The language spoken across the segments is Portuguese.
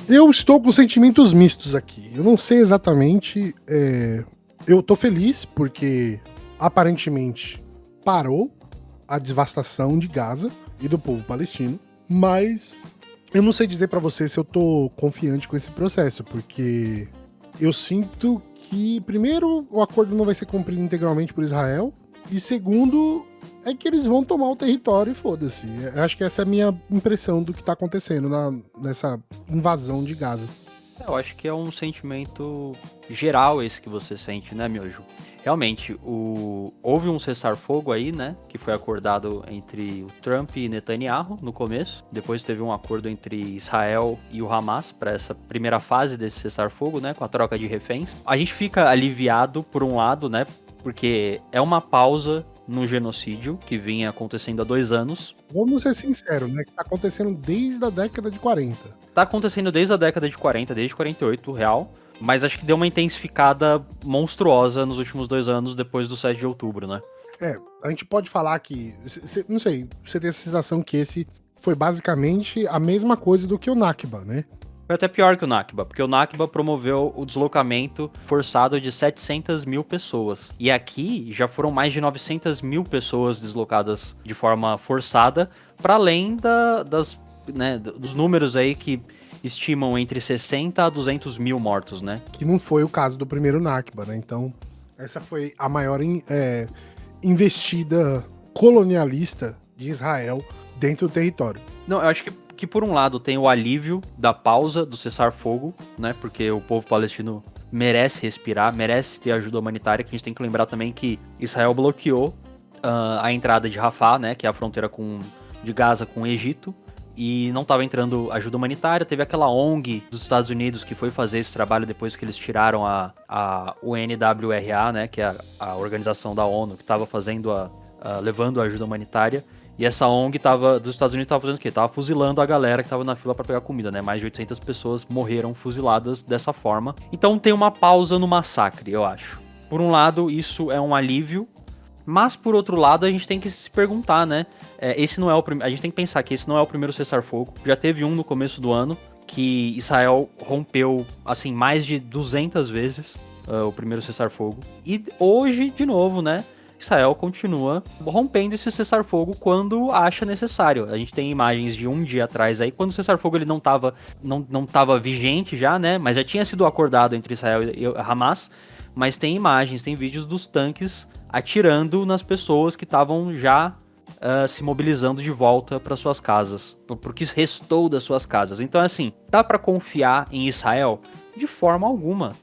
Eu estou com sentimentos mistos aqui. Eu não sei exatamente. Eu tô feliz porque aparentemente parou a devastação de Gaza e do povo palestino, mas eu não sei dizer pra você se eu tô confiante com esse processo, porque eu sinto que, primeiro, o acordo não vai ser cumprido integralmente por Israel, e segundo, é que eles vão tomar o território e foda-se. Eu acho que essa é a minha impressão do que tá acontecendo nessa invasão de Gaza. Eu acho que é um sentimento geral esse que você sente, né, Miojo? Realmente, houve um cessar-fogo aí, né, que foi acordado entre o Trump e Netanyahu no começo. Depois teve um acordo entre Israel e o Hamas para essa primeira fase desse cessar-fogo, né, com a troca de reféns. A gente fica aliviado por um lado, né, porque é uma pausa no genocídio que vinha acontecendo há 2 anos. Vamos ser sinceros, né? Que tá acontecendo desde a década de 40. Tá acontecendo desde a década de 40, desde 48, real. Mas acho que deu uma intensificada monstruosa nos últimos 2 anos, depois do 7 de outubro, né? A gente pode falar que. Não sei, você tem a sensação que esse foi basicamente a mesma coisa do que o Nakba, né? Foi até pior que o Nakba, porque o Nakba promoveu o deslocamento forçado de 700 mil pessoas. E aqui já foram mais de 900 mil pessoas deslocadas de forma forçada, para além dos números aí que estimam entre 60 a 200 mil mortos, né? Que não foi o caso do primeiro Nakba, né? Então, essa foi a maior investida colonialista de Israel dentro do território. Não, eu acho que por um lado tem o alívio da pausa, do cessar-fogo, né? Porque o povo palestino merece respirar, merece ter ajuda humanitária, que a gente tem que lembrar também que Israel bloqueou a entrada de Rafah, né? Que é a fronteira de Gaza com o Egito, e não estava entrando ajuda humanitária. Teve aquela ONG dos Estados Unidos que foi fazer esse trabalho depois que eles tiraram a UNWRA, né? Que é a organização da ONU que estava fazendo levando a ajuda humanitária. E essa ONG dos Estados Unidos tava fazendo o quê? Tava fuzilando a galera que tava na fila para pegar comida, né? Mais de 800 pessoas morreram fuziladas dessa forma. Então tem uma pausa no massacre, eu acho. Por um lado, isso é um alívio, mas por outro lado, a gente tem que se perguntar, né? Esse não é a gente tem que pensar que esse não é o primeiro cessar-fogo. Já teve um no começo do ano, que Israel rompeu, assim, mais de 200 vezes o primeiro cessar-fogo. E hoje, de novo, né? Israel continua rompendo esse cessar-fogo quando acha necessário. A gente tem imagens de um dia atrás aí, quando o cessar-fogo ele não tava vigente já, né? Mas já tinha sido acordado entre Israel e Hamas. Mas tem imagens, tem vídeos dos tanques atirando nas pessoas que estavam já se mobilizando de volta para suas casas, porque restou das suas casas. Então, assim, dá para confiar em Israel? De forma alguma.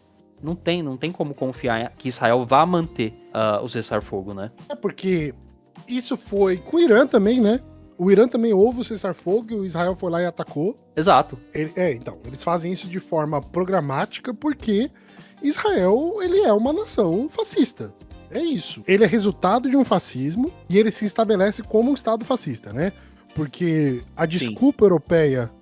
Não tem como confiar que Israel vá manter o cessar-fogo, né? Porque isso foi com o Irã também, né? O Irã também houve o cessar-fogo e o Israel foi lá e atacou. Exato. Então, eles fazem isso de forma programática porque Israel, ele é uma nação fascista. É isso. Ele é resultado de um fascismo e ele se estabelece como um Estado fascista, né? Porque a desculpa europeia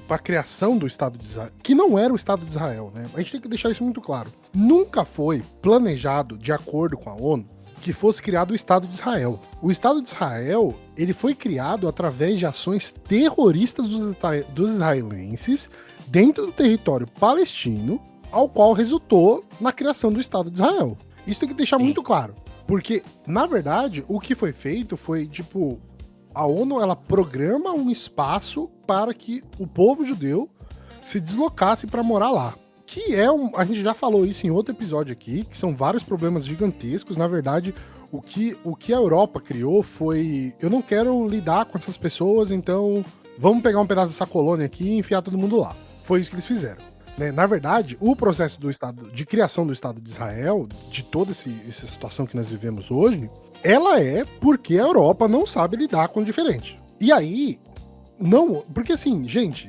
para a criação do Estado de Israel, que não era o Estado de Israel, né? A gente tem que deixar isso muito claro. Nunca foi planejado, de acordo com a ONU, que fosse criado o Estado de Israel. O Estado de Israel, ele foi criado através de ações terroristas dos israelenses dentro do território palestino, ao qual resultou na criação do Estado de Israel. Isso tem que deixar muito claro. Porque, na verdade, o que foi feito foi, tipo, a ONU, ela programa um espaço para que o povo judeu se deslocasse para morar lá. Que é a gente já falou isso em outro episódio aqui, que são vários problemas gigantescos. Na verdade, o que a Europa criou foi: eu não quero lidar com essas pessoas, então vamos pegar um pedaço dessa colônia aqui e enfiar todo mundo lá. Foi isso que eles fizeram. Né? Na verdade, o processo de criação do Estado de Israel, de toda essa situação que nós vivemos hoje, ela é porque a Europa não sabe lidar com o diferente. E aí, não. Porque assim, gente,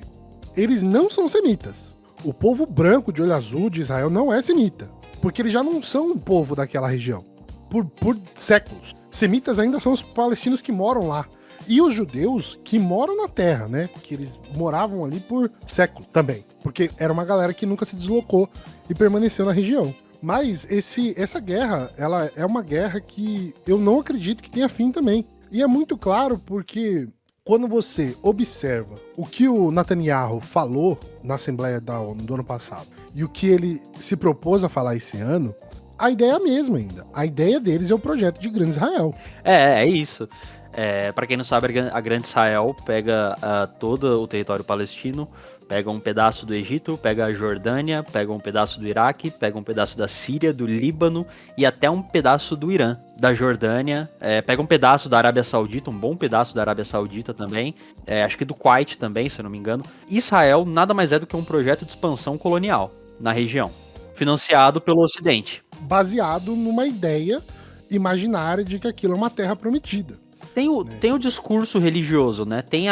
eles não são semitas. O povo branco de olho azul de Israel não é semita. Porque eles já não são um povo daquela região. Por séculos. Semitas ainda são os palestinos que moram lá. E os judeus que moram na terra, né? Que eles moravam ali por séculos também. Porque era uma galera que nunca se deslocou e permaneceu na região. Mas essa guerra, ela é uma guerra que eu não acredito que tenha fim também. E é muito claro porque quando você observa o que o Netanyahu falou na Assembleia da ONU do ano passado e o que ele se propôs a falar esse ano, a ideia é a mesma ainda. A ideia deles é o projeto de Grande Israel. É isso. Para quem não sabe, a Grande Israel pega todo o território palestino, pega um pedaço do Egito, pega a Jordânia, pega um pedaço do Iraque, pega um pedaço da Síria, do Líbano e até um pedaço do Irã, da Jordânia, pega um pedaço da Arábia Saudita, um bom pedaço da Arábia Saudita também, acho que do Kuwait também, se eu não me engano. Israel nada mais é do que um projeto de expansão colonial na região, financiado pelo Ocidente. Baseado numa ideia imaginária de que aquilo é uma terra prometida. Tem o discurso religioso, né? Tem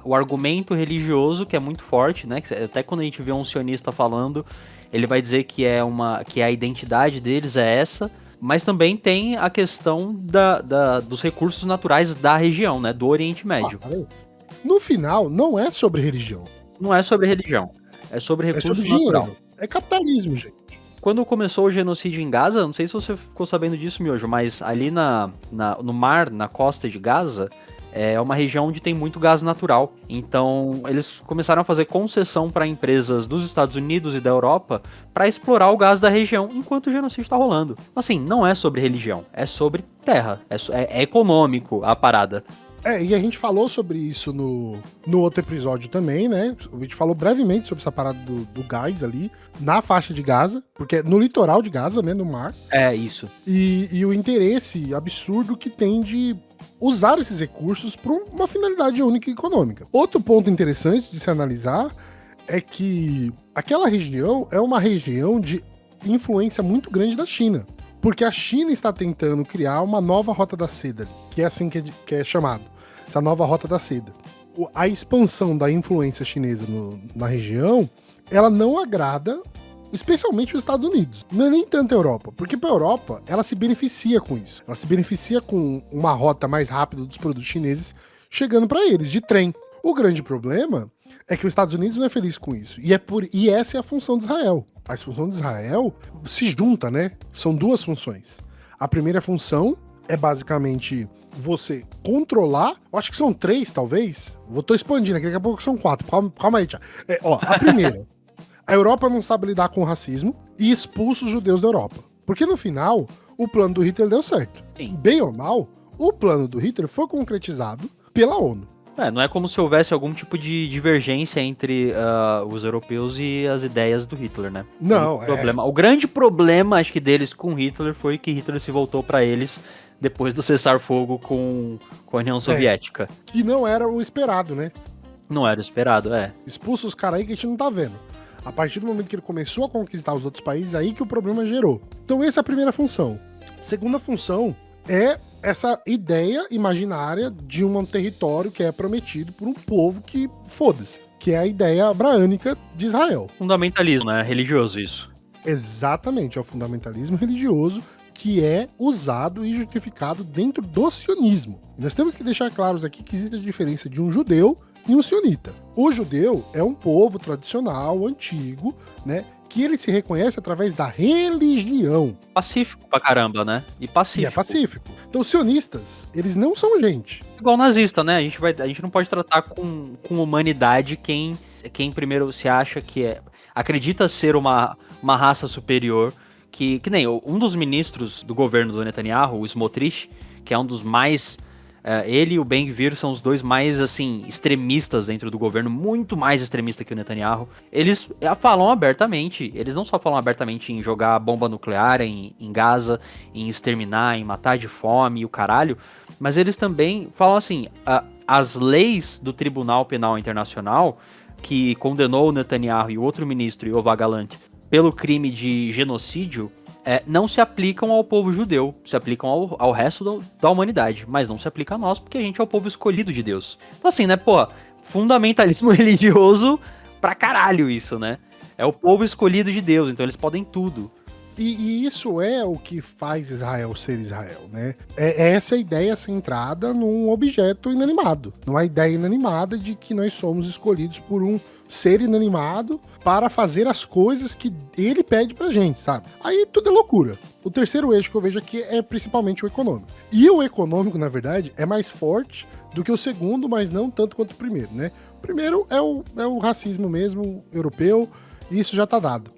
o argumento religioso que é muito forte, né? Até quando a gente vê um sionista falando, ele vai dizer que a identidade deles é essa, mas também tem a questão dos recursos naturais da região, né? Do Oriente Médio. No final, não é sobre religião. Não é sobre religião. É sobre recurso natural. Dinheiro. É capitalismo, gente. Quando começou o genocídio em Gaza, não sei se você ficou sabendo disso, Miojo, mas ali no mar, na costa de Gaza, é uma região onde tem muito gás natural. Então, eles começaram a fazer concessão para empresas dos Estados Unidos e da Europa para explorar o gás da região enquanto o genocídio está rolando. Assim, não é sobre religião, é sobre terra, é econômico a parada. E a gente falou sobre isso no outro episódio também, né? A gente falou brevemente sobre essa parada do gás ali, na faixa de Gaza, porque é no litoral de Gaza, né? No mar. É, isso. E o interesse absurdo que tem de usar esses recursos para uma finalidade única e econômica. Outro ponto interessante de se analisar é que aquela região é uma região de influência muito grande da China. Porque a China está tentando criar uma nova rota da seda, que é assim que é chamado. Essa nova rota da seda. A expansão da influência chinesa na região, ela não agrada, especialmente os Estados Unidos. Não é nem tanto a Europa, porque para a Europa, ela se beneficia com isso. Ela se beneficia com uma rota mais rápida dos produtos chineses chegando para eles, de trem. O grande problema é que os Estados Unidos não é feliz com isso. E essa é a função de Israel. A função de Israel se junta, né? São duas funções. A primeira função é basicamente você controlar, acho que são 3, talvez. Tô expandindo aqui, daqui a pouco são 4. Calma aí, Thiago. A primeira, a Europa não sabe lidar com o racismo e expulsa os judeus da Europa. Porque no final, o plano do Hitler deu certo. Sim. Bem ou mal, o plano do Hitler foi concretizado pela ONU. Não é como se houvesse algum tipo de divergência entre os europeus e as ideias do Hitler, né? Não, O grande problema, acho que, deles com Hitler foi que Hitler se voltou para eles depois do cessar-fogo com a União Soviética. Que não era o esperado, né? Não era o esperado, Expulsa os caras aí que a gente não tá vendo. A partir do momento que ele começou a conquistar os outros países, aí que o problema gerou. Então essa é a primeira função. Segunda função é essa ideia imaginária de um território que é prometido por um povo que, foda-se, que é a ideia abraânica de Israel. Fundamentalismo, né? Religioso isso. Exatamente, é o fundamentalismo religioso que é usado e justificado dentro do sionismo. E nós temos que deixar claros aqui que existe a diferença de um judeu e um sionita. O judeu é um povo tradicional, antigo, né? Que ele se reconhece através da religião. Pacífico pra caramba, né? E pacífico. E é pacífico. Então, os sionistas, eles não são gente. Igual nazista, né? A gente não pode tratar com humanidade quem primeiro se acha que acredita ser uma raça superior, que nem um dos ministros do governo do Netanyahu, o Smotrich, que é um dos mais... ele e o Ben-Gvir são os dois mais, assim, extremistas dentro do governo, muito mais extremista que o Netanyahu. Eles falam abertamente, eles não só falam abertamente em jogar bomba nuclear em Gaza, em exterminar, em matar de fome e o caralho, mas eles também falam assim, as leis do Tribunal Penal Internacional, que condenou o Netanyahu e o outro ministro, Yoav Gallant, pelo crime de genocídio, não se aplicam ao povo judeu, se aplicam ao resto da humanidade, mas não se aplica a nós, porque a gente é o povo escolhido de Deus. Então assim, né, fundamentalismo religioso pra caralho isso, né? É o povo escolhido de Deus, então eles podem tudo. E isso é o que faz Israel ser Israel, né? É essa ideia centrada num objeto inanimado. Numa ideia inanimada de que nós somos escolhidos por um ser inanimado para fazer as coisas que ele pede pra gente, sabe? Aí tudo é loucura. O terceiro eixo que eu vejo aqui é principalmente o econômico. E o econômico, na verdade, é mais forte do que o segundo, mas não tanto quanto o primeiro, né? O primeiro é o racismo mesmo, europeu, e isso já tá dado.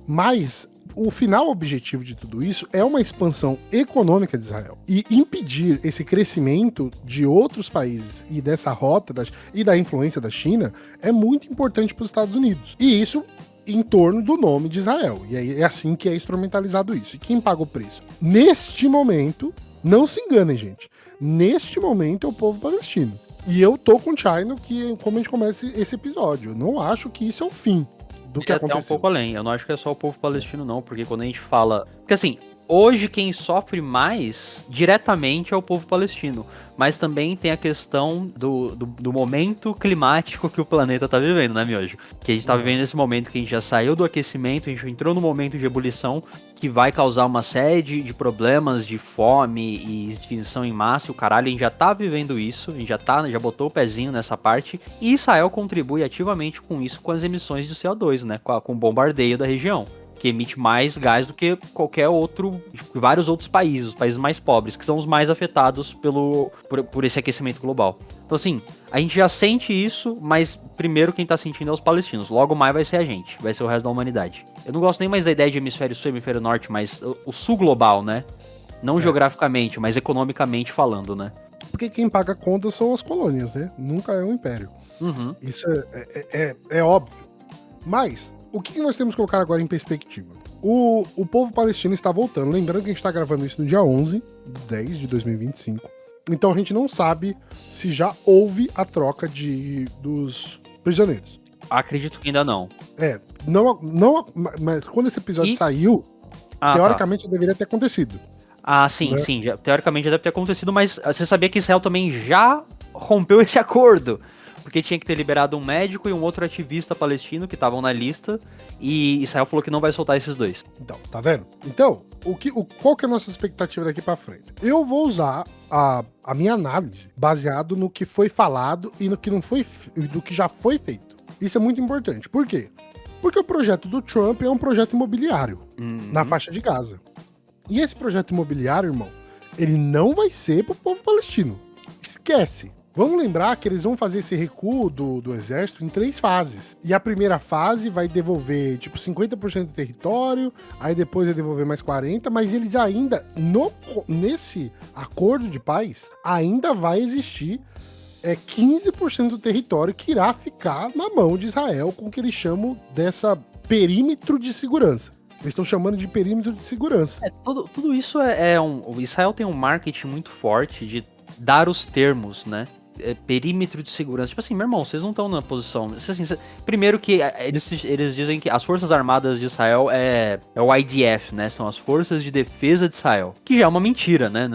Mas o final objetivo de tudo isso é uma expansão econômica de Israel. E impedir esse crescimento de outros países e dessa rota e da influência da China é muito importante para os Estados Unidos. E isso em torno do nome de Israel. E aí é assim que é instrumentalizado isso. E quem paga o preço? Neste momento, não se enganem, gente. Neste momento é o povo palestino. E eu tô com o China que como a gente começa esse episódio. Eu não acho que isso é o fim do que aconteceu. Até um pouco além. Eu não acho que é só o povo palestino, não. Porque quando a gente fala... Porque assim, hoje quem sofre mais diretamente é o povo palestino. Mas também tem a questão do momento climático que o planeta tá vivendo, né, Miojo? Que a gente tá vivendo nesse momento que a gente já saiu do aquecimento, a gente entrou no momento de ebulição, que vai causar uma série de problemas de fome e extinção em massa, e o caralho, a gente já tá vivendo isso, a gente já botou o pezinho nessa parte, e Israel contribui ativamente com isso, com as emissões de CO2, né, com o bombardeio da região, que emite mais gás do que qualquer outro, vários outros países, os países mais pobres, que são os mais afetados por esse aquecimento global. Então assim, a gente já sente isso, mas primeiro quem tá sentindo é os palestinos, logo mais vai ser a gente, vai ser o resto da humanidade. Eu não gosto nem mais da ideia de hemisfério sul e hemisfério norte, mas o sul global, né? Não geograficamente, mas economicamente falando, né? Porque quem paga a conta são as colônias, né? Nunca é o império. Uhum. Isso é óbvio. Mas, o que nós temos que colocar agora em perspectiva? O povo palestino está voltando. Lembrando que a gente está gravando isso no dia 11 de 10 de 2025. Então a gente não sabe se já houve a troca dos prisioneiros. Acredito que ainda não. Mas quando esse episódio saiu, teoricamente deveria ter acontecido. Ah, sim, né? Sim. Teoricamente já deve ter acontecido, mas você sabia que Israel também já rompeu esse acordo? Porque tinha que ter liberado um médico e um outro ativista palestino que estavam na lista, e Israel falou que não vai soltar esses dois. Então, tá vendo? Então, qual que é a nossa expectativa daqui pra frente? Eu vou usar a minha análise baseado no que foi falado e no que não foi, do que já foi feito. Isso é muito importante. Por quê? Porque o projeto do Trump é um projeto imobiliário na faixa de Gaza. E esse projeto imobiliário, irmão, ele não vai ser pro povo palestino. Esquece. Vamos lembrar que eles vão fazer esse recuo do exército em 3 fases. E a primeira fase vai devolver, 50% do território, aí depois vai devolver mais 40%, mas eles ainda, nesse acordo de paz, ainda vai existir 15% do território que irá ficar na mão de Israel, com o que eles chamam dessa perímetro de segurança. Eles estão chamando de perímetro de segurança. Tudo isso o Israel tem um marketing muito forte de dar os termos, né? Perímetro de segurança. Tipo assim, meu irmão, vocês não estão na posição. Assim, primeiro que eles dizem que as Forças Armadas de Israel é o IDF, né? São as Forças de Defesa de Israel. Que já é uma mentira, né?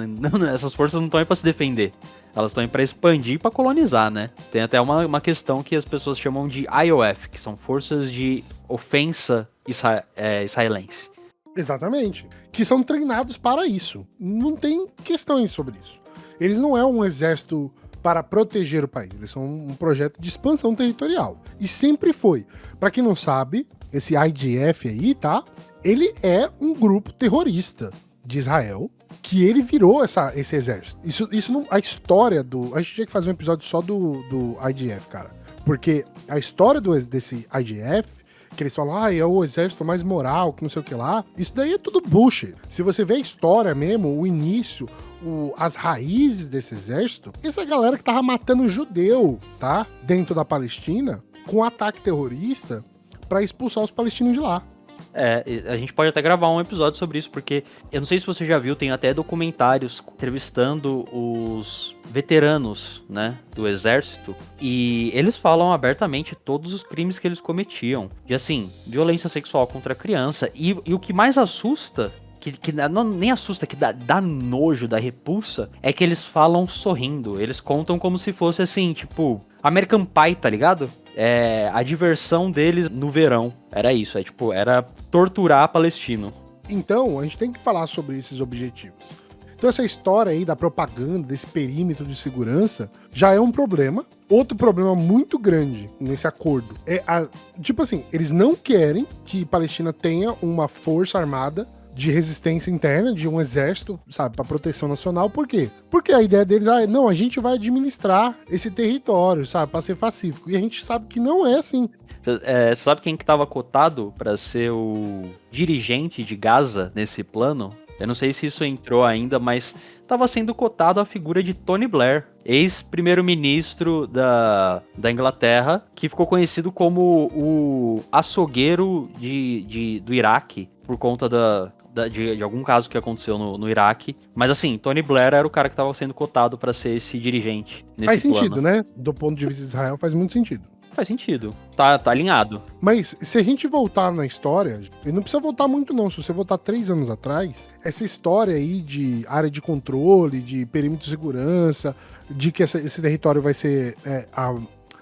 Essas forças não estão aí pra se defender. Elas estão aí pra expandir e pra colonizar, né? Tem até uma questão que as pessoas chamam de IOF, que são Forças de Ofensa Israelense. Exatamente. Que são treinados para isso. Não tem questões sobre isso. Eles não é um exército para proteger o país. Eles são um projeto de expansão territorial. E sempre foi. Para quem não sabe, esse IDF aí, tá? Ele é um grupo terrorista de Israel, que ele virou esse exército. Isso não, a história a gente tinha que fazer um episódio só do IDF, cara. Porque a história desse IDF, que eles falam, é o exército mais moral, que não sei o que lá, isso daí é tudo bullshit. Se você vê a história mesmo, o início, as raízes desse exército, essa galera que tava matando judeu, tá? Dentro da Palestina, com ataque terrorista pra expulsar os palestinos de lá. A gente pode até gravar um episódio sobre isso, porque eu não sei se você já viu, tem até documentários entrevistando os veteranos, né, do exército, e eles falam abertamente todos os crimes que eles cometiam, de assim, violência sexual contra a criança, e o que mais assusta, que não, nem assusta, que dá nojo, dá repulsa, é que eles falam sorrindo, eles contam como se fosse assim, tipo, American Pie, tá ligado? A diversão deles no verão, era isso, era torturar palestino. Então, a gente tem que falar sobre esses objetivos. Então essa história aí da propaganda, desse perímetro de segurança, já é um problema. Outro problema muito grande nesse acordo tipo assim, eles não querem que Palestina tenha uma força armada de resistência interna, de um exército, sabe, para proteção nacional. Por quê? Porque a ideia deles é, não, a gente vai administrar esse território, sabe, para ser pacífico. E a gente sabe que não é assim. Você sabe quem que tava cotado para ser o dirigente de Gaza nesse plano? Eu não sei se isso entrou ainda, mas estava sendo cotado a figura de Tony Blair, ex-primeiro-ministro da Inglaterra, que ficou conhecido como o açougueiro do Iraque, por conta de algum caso que aconteceu no Iraque. Mas assim, Tony Blair era o cara que estava sendo cotado para ser esse dirigente nesse Faz sentido, plano. né? Do ponto de vista de Israel, faz muito sentido. Faz sentido. Tá alinhado. Mas se a gente voltar na história, e não precisa voltar muito não, se você voltar 3 anos atrás, essa história aí de área de controle, de perímetro de segurança, de que esse território vai ser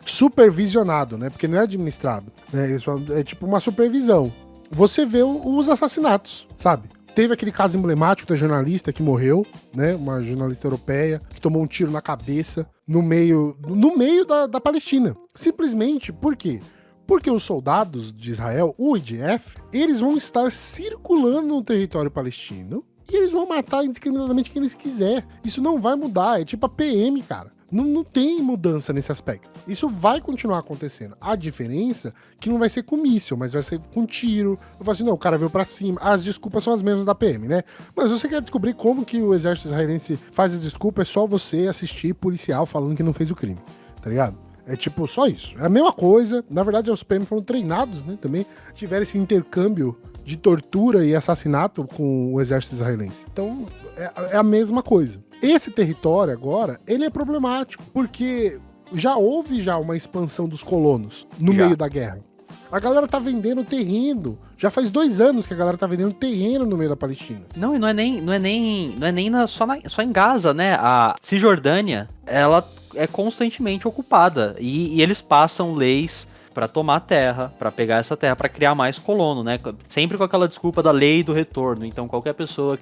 supervisionado, né? Porque não é administrado, né? É tipo uma supervisão. Você vê os assassinatos, sabe? Teve aquele caso emblemático da jornalista que morreu, né? Uma jornalista europeia que tomou um tiro na cabeça no meio da Palestina. Simplesmente por quê? Porque os soldados de Israel, o IDF, eles vão estar circulando no território palestino e eles vão matar indiscriminadamente quem eles quiser. Isso não vai mudar, é tipo a PM, cara. Não tem mudança nesse aspecto. Isso vai continuar acontecendo. A diferença é que não vai ser com míssil, mas vai ser com tiro. Eu falo assim, não, o cara veio pra cima. As desculpas são as mesmas da PM, né? Mas se você quer descobrir como que o exército israelense faz as desculpas, é só você assistir policial falando que não fez o crime, tá ligado? É tipo, só isso. É a mesma coisa. Na verdade, os PM foram treinados, né? Também tiveram esse intercâmbio de tortura e assassinato com o exército israelense. Então, é a mesma coisa. Esse território agora, ele é problemático, porque já houve uma expansão dos colonos no meio da guerra. A galera tá vendendo terreno. Já faz 2 anos que a galera tá vendendo terreno no meio da Palestina. Não, e não é nem só em Gaza, né? A Cisjordânia, ela é constantemente ocupada e eles passam leis para tomar terra, para pegar essa terra, para criar mais colono, né? Sempre com aquela desculpa da lei do retorno. Então qualquer pessoa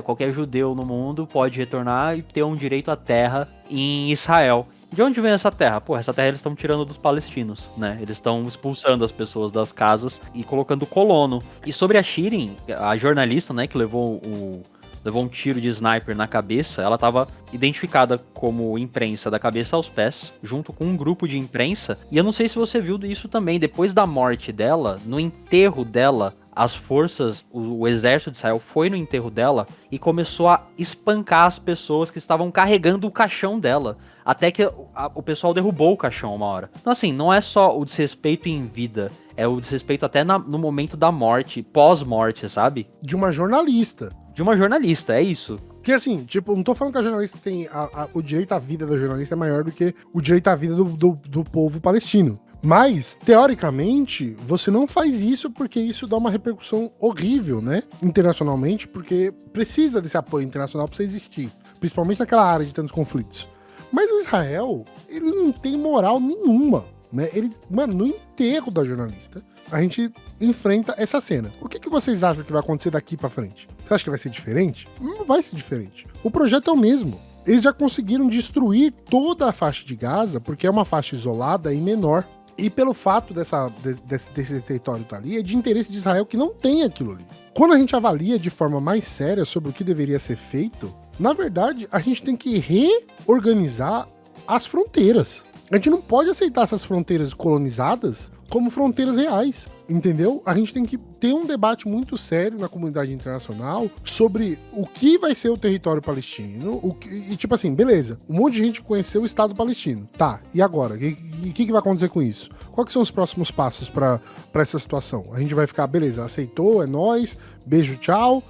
qualquer judeu no mundo pode retornar e ter um direito à terra em Israel. De onde vem essa terra? Pô, essa terra eles estão tirando dos palestinos, né? Eles estão expulsando as pessoas das casas e colocando colono. E sobre a Shirin, a jornalista, né, que levou um tiro de sniper na cabeça, ela estava identificada como imprensa da cabeça aos pés, junto com um grupo de imprensa. E eu não sei se você viu isso também, depois da morte dela, no enterro dela, as forças, o exército de Israel foi no enterro dela e começou a espancar as pessoas que estavam carregando o caixão dela. Até que o pessoal derrubou o caixão uma hora. Então assim, não é só o desrespeito em vida, é o desrespeito até no momento da morte, pós-morte, sabe? De uma jornalista. De uma jornalista, é isso. Porque assim, tipo, não tô falando que a jornalista tem... o direito à vida da jornalista é maior do que o direito à vida do povo palestino. Mas, teoricamente, você não faz isso porque isso dá uma repercussão horrível, né? Internacionalmente, porque precisa desse apoio internacional pra você existir. Principalmente naquela área de tantos conflitos. Mas o Israel, ele não tem moral nenhuma, né? Mano, no enterro da jornalista, a gente enfrenta essa cena. O que vocês acham que vai acontecer daqui pra frente? Você acha que vai ser diferente? Não vai ser diferente. O projeto é o mesmo. Eles já conseguiram destruir toda a faixa de Gaza, porque é uma faixa isolada e menor. E pelo fato desse território estar ali, é de interesse de Israel que não tem aquilo ali. Quando a gente avalia de forma mais séria sobre o que deveria ser feito, na verdade, a gente tem que reorganizar as fronteiras. A gente não pode aceitar essas fronteiras colonizadas como fronteiras reais, entendeu? A gente tem que ter um debate muito sério na comunidade internacional sobre o que vai ser o território palestino, e tipo assim, beleza, um monte de gente conheceu o Estado palestino, tá, e agora? O que vai acontecer com isso? Quais são os próximos passos pra essa situação? A gente vai ficar, beleza, aceitou, é nóis, beijo, tchau,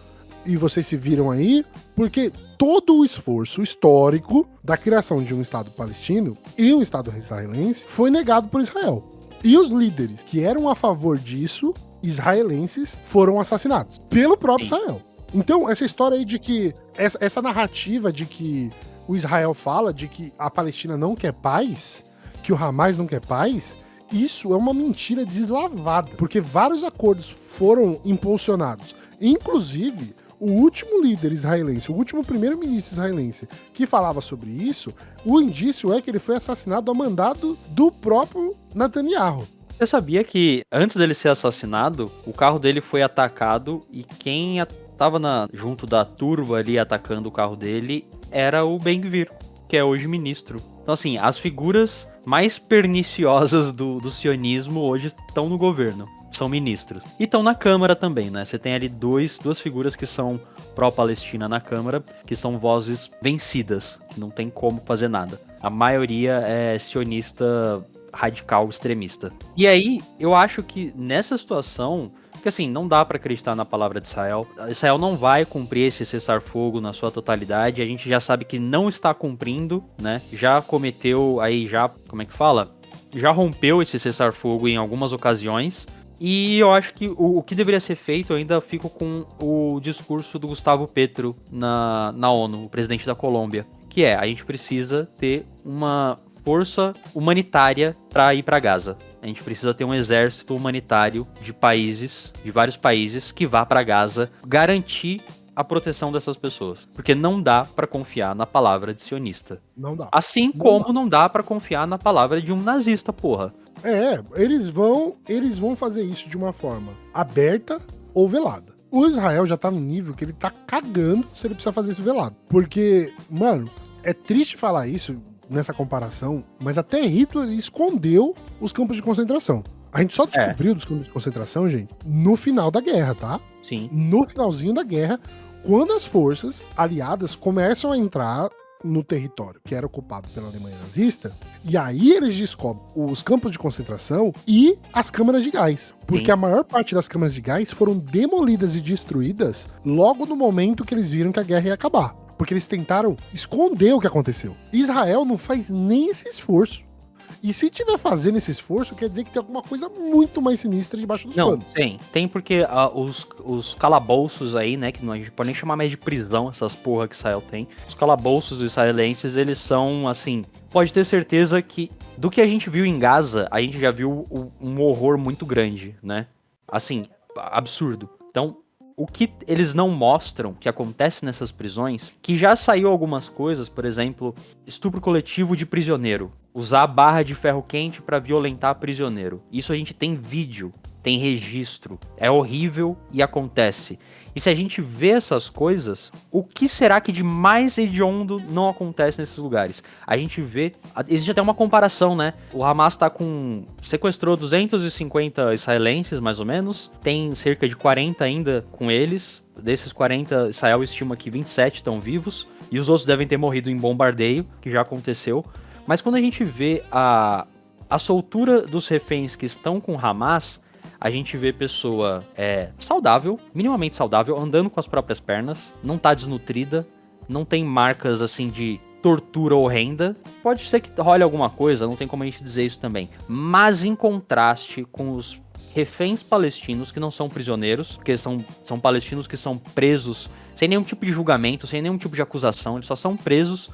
e vocês se viram aí, porque todo o esforço histórico da criação de um Estado palestino e um Estado israelense foi negado por Israel. E os líderes que eram a favor disso, israelenses, foram assassinados pelo próprio Israel. Então, essa história aí de que... Essa narrativa de que o Israel fala de que a Palestina não quer paz, que o Hamas não quer paz, isso é uma mentira deslavada. Porque vários acordos foram impulsionados. Inclusive, o último líder israelense, o último primeiro-ministro israelense que falava sobre isso, o indício é que ele foi assassinado a mandado do próprio Netanyahu. Você sabia que antes dele ser assassinado, o carro dele foi atacado e quem tava junto da turba ali atacando o carro dele era o Ben-Gvir, que é hoje ministro. Então, assim, as figuras mais perniciosas do sionismo hoje estão no governo. São ministros. E estão na Câmara também, né? Você tem ali duas figuras que são pró-Palestina na Câmara, que são vozes vencidas, que não tem como fazer nada. A maioria é sionista radical extremista. E aí, eu acho que nessa situação, porque assim, não dá pra acreditar na palavra de Israel. Israel não vai cumprir esse cessar-fogo na sua totalidade. A gente já sabe que não está cumprindo, né? Já cometeu aí, como é que fala? Já rompeu esse cessar-fogo em algumas ocasiões. E eu acho que o que deveria ser feito, eu ainda fico com o discurso do Gustavo Petro na ONU, o presidente da Colômbia, que a gente precisa ter uma força humanitária para ir para Gaza. A gente precisa ter um exército humanitário de vários países, que vá para Gaza garantir a proteção dessas pessoas. Porque não dá para confiar na palavra de sionista. Não dá. Assim como não dá para confiar na palavra de um nazista, porra. Eles vão fazer isso de uma forma aberta ou velada. O Israel já tá no nível que ele tá cagando se ele precisa fazer isso velado. Porque, mano, é triste falar isso nessa comparação, mas até Hitler escondeu os campos de concentração. A gente só descobriu dos campos de concentração, gente, no final da guerra, tá? Sim. No finalzinho da guerra, quando as forças aliadas começam a entrar no território que era ocupado pela Alemanha nazista, e aí eles descobrem os campos de concentração e as câmaras de gás. Porque Sim. a maior parte das câmaras de gás foram demolidas e destruídas logo no momento que eles viram que a guerra ia acabar. Porque eles tentaram esconder o que aconteceu. Israel não faz nem esse esforço. E se tiver fazendo esse esforço, quer dizer que tem alguma coisa muito mais sinistra debaixo dos panos. Tem porque os calabouços aí, né, que a gente pode nem chamar mais de prisão, essas porra que Israel tem. Os calabouços israelenses, eles são, assim, pode ter certeza que do que a gente viu em Gaza, a gente já viu um horror muito grande, né? Assim, absurdo. Então, o que eles não mostram que acontece nessas prisões, que já saiu algumas coisas, por exemplo, estupro coletivo de prisioneiro. Usar barra de ferro quente para violentar prisioneiro. Isso a gente tem vídeo, tem registro. É horrível e acontece. E se a gente vê essas coisas, o que será que de mais hediondo não acontece nesses lugares? A gente vê... Existe até uma comparação, né? O Hamas sequestrou 250 israelenses, mais ou menos. Tem cerca de 40 ainda com eles. Desses 40, Israel estima que 27 estão vivos. E os outros devem ter morrido em bombardeio, que já aconteceu. Mas quando a gente vê a soltura dos reféns que estão com Hamas, a gente vê pessoa saudável, minimamente saudável, andando com as próprias pernas, não tá desnutrida, não tem marcas assim de tortura horrenda. Pode ser que role alguma coisa, não tem como a gente dizer isso também. Mas em contraste com os reféns palestinos, que não são prisioneiros, porque são palestinos que são presos sem nenhum tipo de julgamento, sem nenhum tipo de acusação, eles só são presos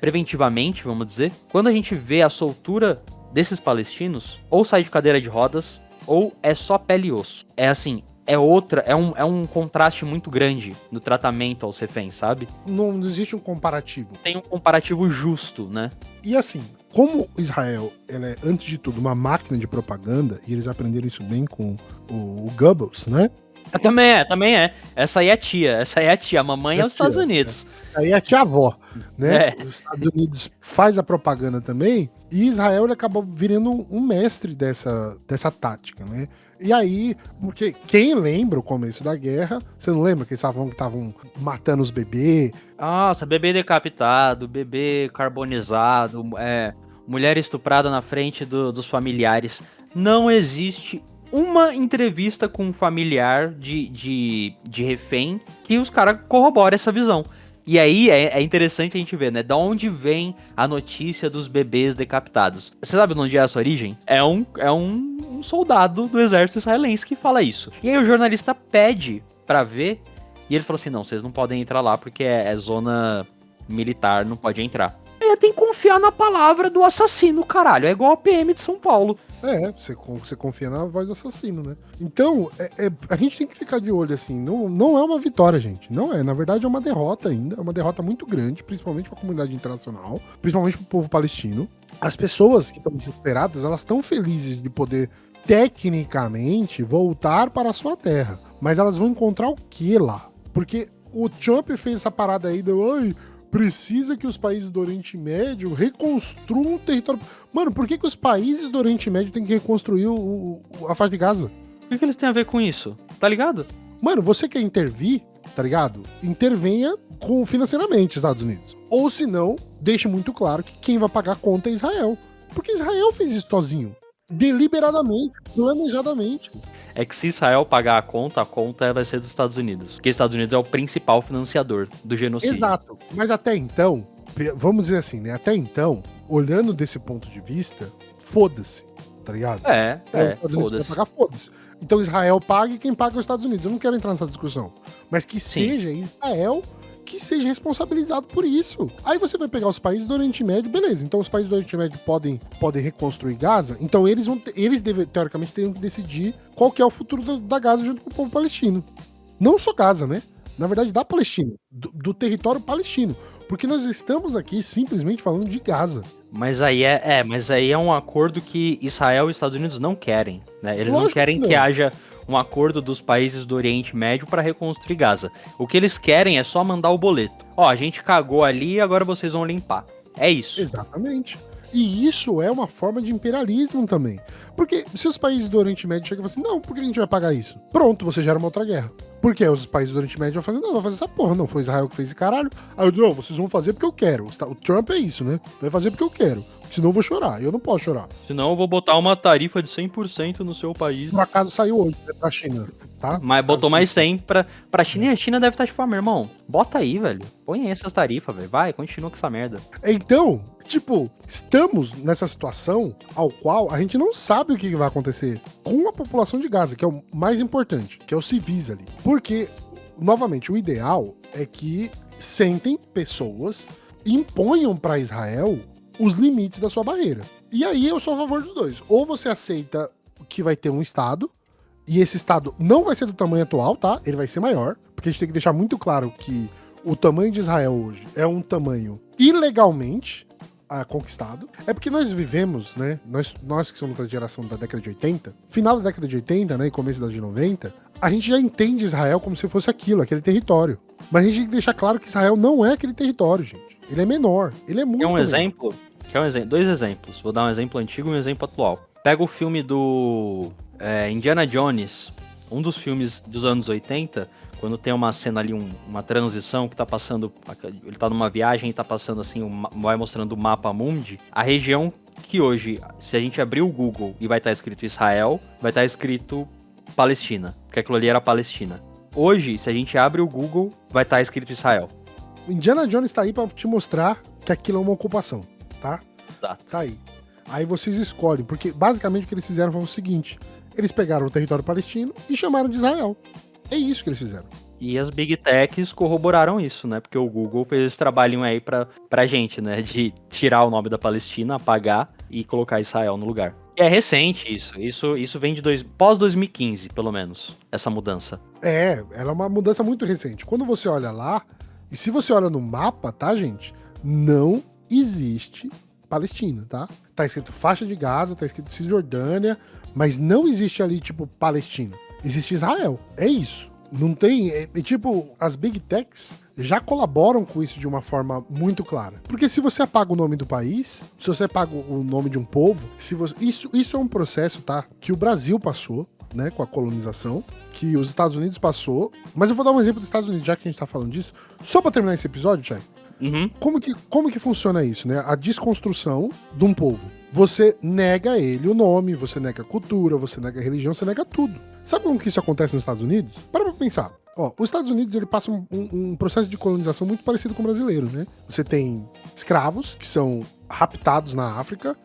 preventivamente, vamos dizer. Quando a gente vê a soltura desses palestinos, ou sai de cadeira de rodas, ou é só pele e osso. É assim, é um contraste muito grande no tratamento aos reféns, sabe? Não existe um comparativo. Tem um comparativo justo, né? E assim, como Israel, ela é, antes de tudo, uma máquina de propaganda, e eles aprenderam isso bem com o Goebbels, né? Também é. Essa aí é a tia. A mamãe é os Estados Unidos. Aí é a tia-avó, né? Os Estados Unidos faz a propaganda também, e Israel ele acabou virando um mestre dessa tática, né? E aí, porque quem lembra o começo da guerra, você não lembra que eles estavam matando os bebês? Nossa, bebê decapitado, bebê carbonizado, mulher estuprada na frente dos familiares. Não existe uma entrevista com um familiar de refém que os caras corroboram essa visão. E aí é interessante a gente ver, né? Da onde vem a notícia dos bebês decapitados. Você sabe de onde é essa origem? É um soldado do exército israelense que fala isso. E aí o jornalista pede pra ver, e ele falou assim, não, vocês não podem entrar lá porque é zona militar, não pode entrar. Aí tem que confiar na palavra do assassino, caralho. É igual a PM de São Paulo. Você confia na voz do assassino, né? Então, a gente tem que ficar de olho, assim, não é uma vitória, gente. Não é, na verdade é uma derrota ainda, é uma derrota muito grande, principalmente para a comunidade internacional, principalmente para o povo palestino. As pessoas que estão desesperadas, elas estão felizes de poder, tecnicamente, voltar para a sua terra. Mas elas vão encontrar o que lá? Porque o Trump fez essa parada aí precisa que os países do Oriente Médio reconstruam um território. Mano, por que os países do Oriente Médio têm que reconstruir a faixa de Gaza? O que eles têm a ver com isso? Tá ligado? Mano, você quer intervir, tá ligado? Intervenha financeiramente, Estados Unidos. Ou se não, deixe muito claro que quem vai pagar a conta é Israel. Porque Israel fez isso sozinho. Deliberadamente, planejadamente. É que se Israel pagar a conta vai ser dos Estados Unidos. Porque os Estados Unidos é o principal financiador do genocídio. Exato. Mas até então, vamos dizer assim, né? Até então, olhando desse ponto de vista, foda-se, tá ligado? Os Estados Unidos vai pagar, foda-se. Então Israel paga e quem paga é os Estados Unidos. Eu não quero entrar nessa discussão. Mas que seja Israel que seja responsabilizado por isso. Aí você vai pegar os países do Oriente Médio, beleza. Então os países do Oriente Médio podem reconstruir Gaza. Então eles teoricamente, teriam que decidir qual que é o futuro da Gaza junto com o povo palestino. Não só Gaza, né? Na verdade, da Palestina. Do território palestino. Porque nós estamos aqui simplesmente falando de Gaza. Mas aí é um acordo que Israel e Estados Unidos não querem, né? Eles não querem que haja um acordo dos países do Oriente Médio para reconstruir Gaza. O que eles querem é só mandar o boleto. Ó, a gente cagou ali, agora vocês vão limpar. É isso. Exatamente. E isso é uma forma de imperialismo também. Porque se os países do Oriente Médio chegam e falam assim, não, por que a gente vai pagar isso? Pronto, você gera uma outra guerra. Porque os países do Oriente Médio vão fazer, não, vai fazer essa porra, não, foi Israel que fez esse caralho. Aí eu digo, não, vocês vão fazer porque eu quero. O Trump é isso, né? Vai fazer porque eu quero. Senão eu vou chorar, eu não posso chorar. Senão eu vou botar uma tarifa de 100% no seu país. Por acaso saiu hoje, né, pra China, tá? Mas botou mais 100 pra China, e a China deve estar tipo, meu irmão, bota aí, velho. Põe aí essas tarifas, velho. Vai, continua com essa merda. Então, tipo, estamos nessa situação ao qual a gente não sabe o que vai acontecer com a população de Gaza, que é o mais importante, que é os civis ali. Porque, novamente, o ideal é que sentem pessoas, imponham pra Israel os limites da sua barreira. E aí eu sou a favor dos dois. Ou você aceita que vai ter um Estado, e esse Estado não vai ser do tamanho atual, tá? Ele vai ser maior, porque a gente tem que deixar muito claro que o tamanho de Israel hoje é um tamanho ilegalmente conquistado. É porque nós vivemos, né? Nós que somos da geração da década de 80, final da década de 80, né? E começo da de 90, a gente já entende Israel como se fosse aquele território. Mas a gente tem que deixar claro que Israel não é aquele território, gente. Ele é menor. Ele é muito menor. Dois exemplos. Vou dar um exemplo antigo e um exemplo atual. Pega o filme do Indiana Jones, um dos filmes dos anos 80, quando tem uma cena ali, uma transição que tá passando, ele tá numa viagem e tá passando assim, vai mostrando o mapa mundi, a região que hoje, se a gente abrir o Google e vai estar escrito Israel, vai estar escrito Palestina, porque aquilo ali era Palestina. Hoje, se a gente abre o Google, vai estar escrito Israel. Indiana Jones tá aí pra te mostrar que aquilo é uma ocupação, tá? Exato. Tá aí. Aí vocês escolhem, porque basicamente o que eles fizeram foi o seguinte, eles pegaram o território palestino e chamaram de Israel. É isso que eles fizeram. E as Big Techs corroboraram isso, né? Porque o Google fez esse trabalhinho aí pra gente, né? De tirar o nome da Palestina, apagar e colocar Israel no lugar. E é recente isso. Isso vem de pós-2015, pelo menos, essa mudança. Ela é uma mudança muito recente. Quando você olha lá, e se você olha no mapa, tá, gente? Não existe Palestina, tá? Tá escrito faixa de Gaza, tá escrito Cisjordânia, mas não existe ali, tipo, Palestina. Existe Israel. É isso. Não tem... tipo, as Big Techs já colaboram com isso de uma forma muito clara. Porque se você apaga o nome do país, se você apaga o nome de um povo, isso é um processo, tá? Que o Brasil passou, né? Com a colonização, que os Estados Unidos passou. Mas eu vou dar um exemplo dos Estados Unidos, já que a gente tá falando disso. Só pra terminar esse episódio, Chay. Uhum. Como que funciona isso, né? A desconstrução de um povo. Você nega a ele o nome, você nega a cultura, você nega a religião, você nega tudo. Sabe como que isso acontece nos Estados Unidos? Para pra pensar. Ó, os Estados Unidos, ele passa um processo de colonização muito parecido com o brasileiro, né? Você tem escravos que são raptados na África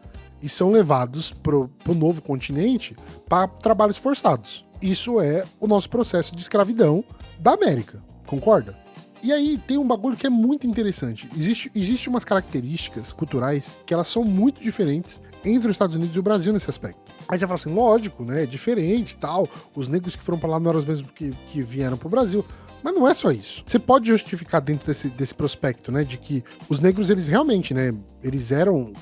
e são levados pro novo continente para trabalhos forçados. Isso é o nosso processo de escravidão da América, concorda? E aí tem um bagulho que é muito interessante. Existe umas características culturais que elas são muito diferentes entre os Estados Unidos e o Brasil nesse aspecto. Aí você fala assim, lógico, né? É diferente e tal. Os negros que foram pra lá não eram os mesmos que vieram pro Brasil. Mas não é só isso. Você pode justificar dentro desse prospecto, né? De que os negros, eles realmente, né?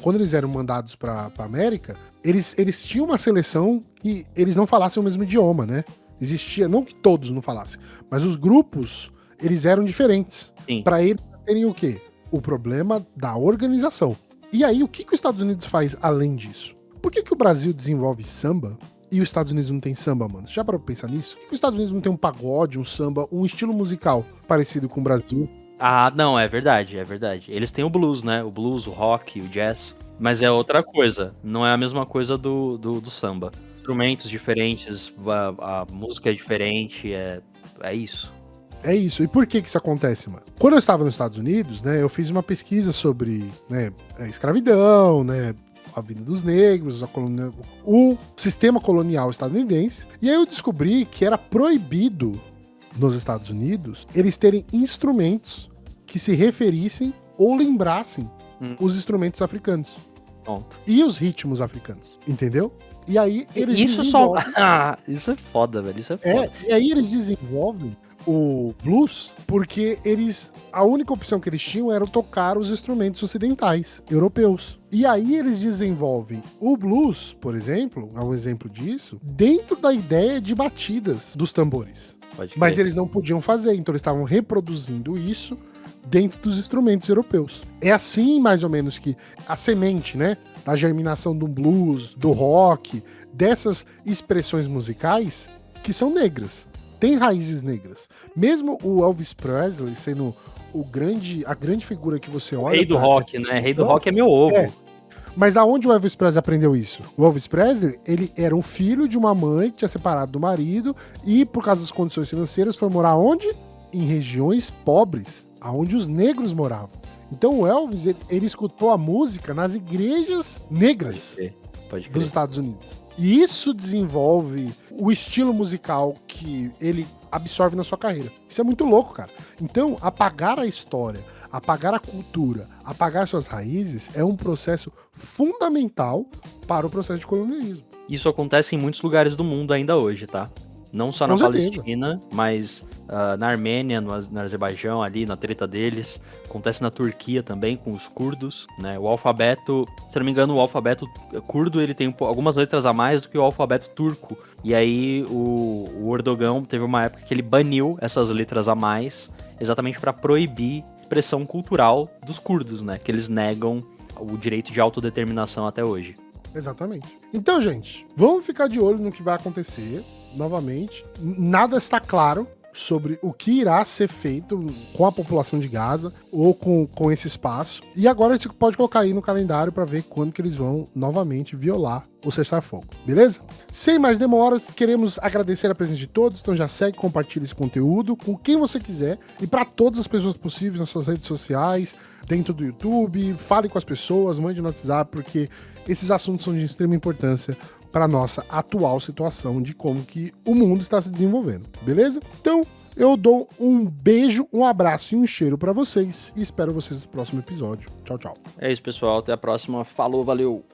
Quando eles eram mandados pra América, eles tinham uma seleção que eles não falassem o mesmo idioma, né? Existia, não que todos não falassem, mas os grupos Eles eram diferentes. Sim. Pra eles terem o quê? O problema da organização. E aí, o que os Estados Unidos faz além disso? Por que o Brasil desenvolve samba e os Estados Unidos não tem samba, mano? Você já parou pra pensar nisso? Por que os Estados Unidos não tem um pagode, um samba, um estilo musical parecido com o Brasil? Ah, não, é verdade, é verdade. Eles têm o blues, né? O blues, o rock, o jazz. Mas é outra coisa. Não é a mesma coisa do samba. Instrumentos diferentes, a música é diferente, é isso. É isso. E por que isso acontece, mano? Quando eu estava nos Estados Unidos, né, eu fiz uma pesquisa sobre, né, a escravidão, né, a vida dos negros, o sistema colonial estadunidense. E aí eu descobri que era proibido nos Estados Unidos eles terem instrumentos que se referissem ou lembrassem os instrumentos africanos. Pronto. E os ritmos africanos, entendeu? E aí eles isso desenvolvem... isso é foda, velho, isso é foda. E aí eles desenvolvem o blues porque a única opção que eles tinham era tocar os instrumentos ocidentais, europeus. E aí eles desenvolvem o blues, por exemplo, é um exemplo disso, dentro da ideia de batidas dos tambores. Mas eles não podiam fazer, então eles estavam reproduzindo isso dentro dos instrumentos europeus. É assim, mais ou menos, que a semente, né, da germinação do blues, do rock, dessas expressões musicais que são negras. Tem raízes negras. Mesmo o Elvis Presley sendo a grande figura que você olha... Rei do rock, né? Rei do rock é meu ovo. É. Mas aonde o Elvis Presley aprendeu isso? O Elvis Presley, ele era um filho de uma mãe que tinha separado do marido e, por causa das condições financeiras, foi morar onde? Em regiões pobres, aonde os negros moravam. Então o Elvis, ele escutou a música nas igrejas negras dos Estados Unidos. E isso desenvolve o estilo musical que ele absorve na sua carreira. Isso é muito louco, cara. Então, apagar a história, apagar a cultura, apagar suas raízes é um processo fundamental para o processo de colonialismo. Isso acontece em muitos lugares do mundo ainda hoje, tá? Não só na Palestina, mas na Armênia, no Azerbaijão, ali, na treta deles. Acontece na Turquia também, com os curdos, né? O alfabeto, se não me engano, o alfabeto curdo, ele tem algumas letras a mais do que o alfabeto turco. E aí, o Erdogan teve uma época que ele baniu essas letras a mais, exatamente para proibir a expressão cultural dos curdos, né? Que eles negam o direito de autodeterminação até hoje. Exatamente. Então, gente, vamos ficar de olho no que vai acontecer. Novamente, nada está claro sobre o que irá ser feito com a população de Gaza ou com esse espaço. E agora você pode colocar aí no calendário para ver quando que eles vão novamente violar o cessar-fogo, beleza? Sem mais demoras, queremos agradecer a presença de todos, então já segue, compartilha esse conteúdo com quem você quiser e para todas as pessoas possíveis nas suas redes sociais, dentro do YouTube, fale com as pessoas, mande no WhatsApp, porque esses assuntos são de extrema importância para a nossa atual situação de como que o mundo está se desenvolvendo, beleza? Então, eu dou um beijo, um abraço e um cheiro para vocês e espero vocês no próximo episódio. Tchau, tchau. É isso, pessoal. Até a próxima. Falou, valeu!